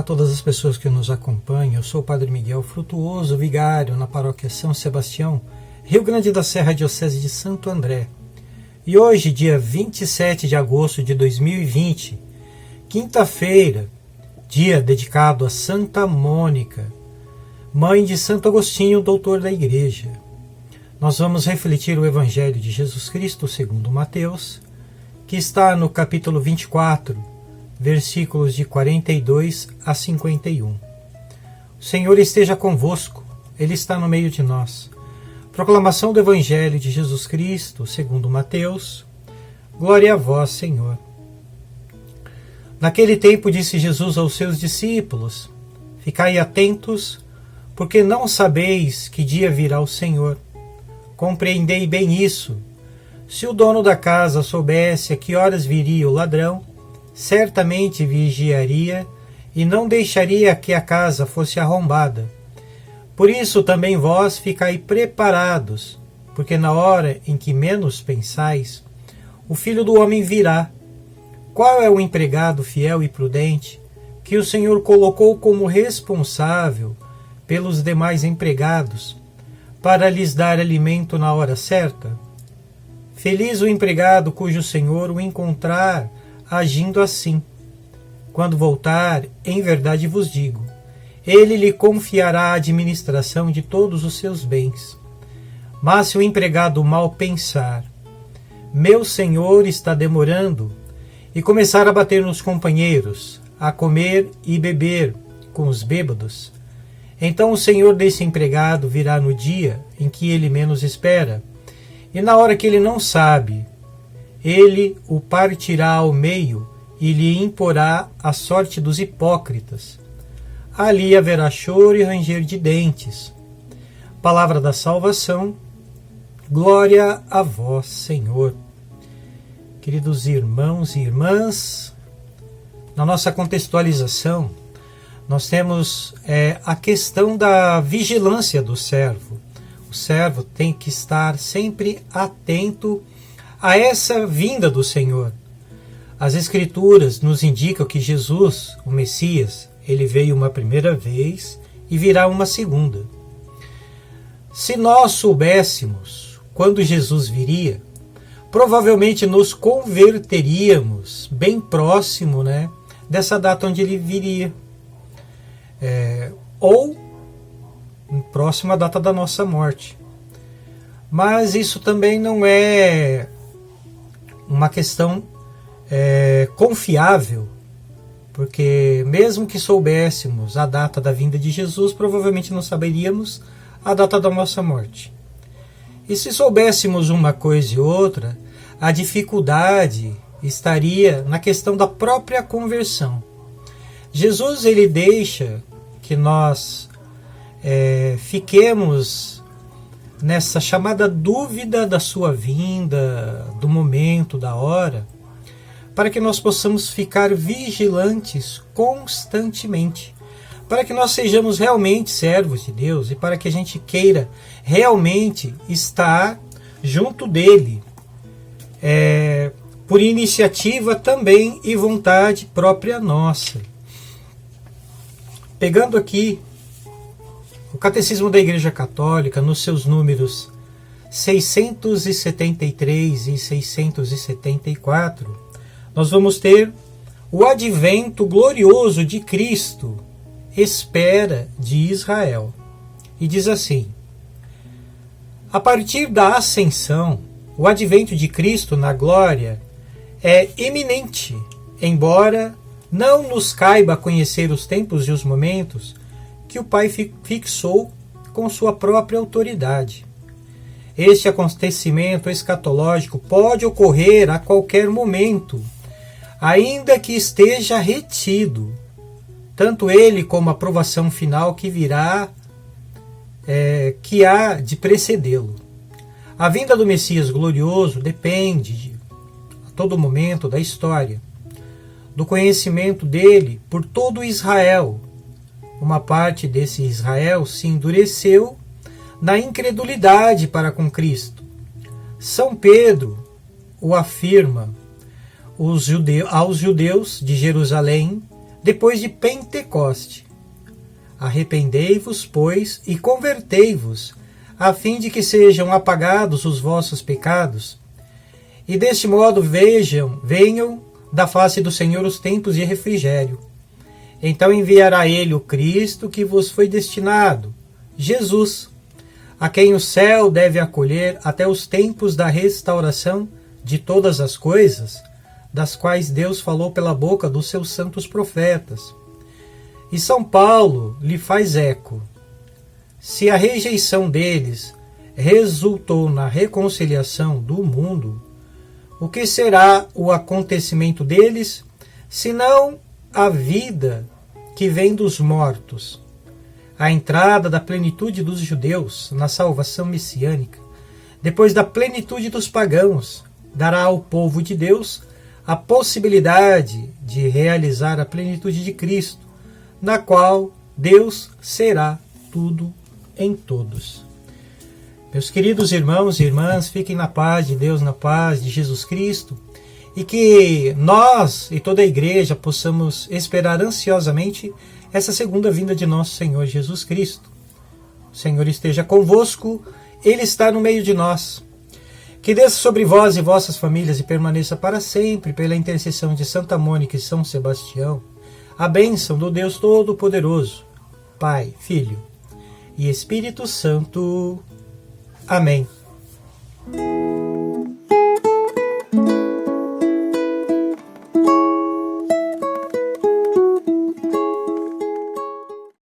todas as pessoas que nos acompanham. Eu sou o Padre Miguel Frutuoso, vigário na paróquia São Sebastião, Rio Grande da Serra, Diocese de Santo André. E hoje, dia 27 de agosto de 2020, quinta-feira, dia dedicado a Santa Mônica, mãe de Santo Agostinho, doutor da Igreja. Nós vamos refletir o Evangelho de Jesus Cristo segundo Mateus, que está no capítulo 24, versículos de 42 a 51. O Senhor esteja convosco, Ele está no meio de nós. Proclamação do Evangelho de Jesus Cristo, segundo Mateus. Glória a vós, Senhor. Naquele tempo disse Jesus aos seus discípulos: Ficai atentos, porque não sabeis que dia virá o Senhor. Compreendei bem isso. Se o dono da casa soubesse a que horas viria o ladrão, certamente vigiaria e não deixaria que a casa fosse arrombada. Por isso também vós ficai preparados, porque na hora em que menos pensais, o Filho do Homem virá. Qual é o empregado fiel e prudente que o Senhor colocou como responsável pelos demais empregados, para lhes dar alimento na hora certa? Feliz o empregado cujo Senhor o encontrar agindo assim. Quando voltar, em verdade vos digo, ele lhe confiará a administração de todos os seus bens. Mas se o empregado mal pensar, meu senhor está demorando, e começar a bater nos companheiros, a comer e beber com os bêbados, então o senhor desse empregado virá no dia em que ele menos espera, e na hora que ele não sabe, ele o partirá ao meio e lhe imporá a sorte dos hipócritas. Ali haverá choro e ranger de dentes. Palavra da salvação, glória a vós, Senhor. Queridos irmãos e irmãs, na nossa contextualização, nós temos a questão da vigilância do servo. O servo tem que estar sempre atento a essa vinda do Senhor. As Escrituras nos indicam que Jesus, o Messias, ele veio uma primeira vez e virá uma segunda. Se nós soubéssemos quando Jesus viria, provavelmente nos converteríamos bem próximo, dessa data onde ele viria. Ou próxima à data da nossa morte. Mas isso também não é uma questão confiável, porque mesmo que soubéssemos a data da vinda de Jesus, provavelmente não saberíamos a data da nossa morte. E se soubéssemos uma coisa e outra, a dificuldade estaria na questão da própria conversão. Jesus, ele deixa que nós fiquemos nessa chamada dúvida da sua vinda, do momento, da hora, para que nós possamos ficar vigilantes constantemente, para que nós sejamos realmente servos de Deus e para que a gente queira realmente estar junto dele, por iniciativa também e vontade própria nossa. Pegando aqui o Catecismo da Igreja Católica, nos seus números 673 e 674, nós vamos ter o advento glorioso de Cristo, espera de Israel. E diz assim: a partir da ascensão, o advento de Cristo na glória é iminente, embora não nos caiba conhecer os tempos e os momentos que o Pai fixou com sua própria autoridade. Este acontecimento escatológico pode ocorrer a qualquer momento, ainda que esteja retido, tanto ele como a provação final que virá, que há de precedê-lo. A vinda do Messias glorioso depende, a todo momento da história, do conhecimento dele por todo Israel. Uma parte desse Israel se endureceu na incredulidade para com Cristo. São Pedro o afirma aos judeus de Jerusalém depois de Pentecoste. Arrependei-vos, pois, e convertei-vos, a fim de que sejam apagados os vossos pecados, e deste modo venham da face do Senhor os tempos de refrigério. Então enviará ele o Cristo que vos foi destinado, Jesus, a quem o céu deve acolher até os tempos da restauração de todas as coisas, das quais Deus falou pela boca dos seus santos profetas. E São Paulo lhe faz eco. Se a rejeição deles resultou na reconciliação do mundo, o que será o acontecimento deles, senão a vida que vem dos mortos? A entrada da plenitude dos judeus na salvação messiânica, depois da plenitude dos pagãos, dará ao povo de Deus a possibilidade de realizar a plenitude de Cristo, na qual Deus será tudo em todos. Meus queridos irmãos e irmãs, fiquem na paz de Deus, na paz de Jesus Cristo, e que nós e toda a igreja possamos esperar ansiosamente essa segunda vinda de nosso Senhor Jesus Cristo. O Senhor esteja convosco, Ele está no meio de nós. Que desça sobre vós e vossas famílias e permaneça para sempre, pela intercessão de Santa Mônica e São Sebastião, a bênção do Deus Todo-Poderoso, Pai, Filho e Espírito Santo. Amém.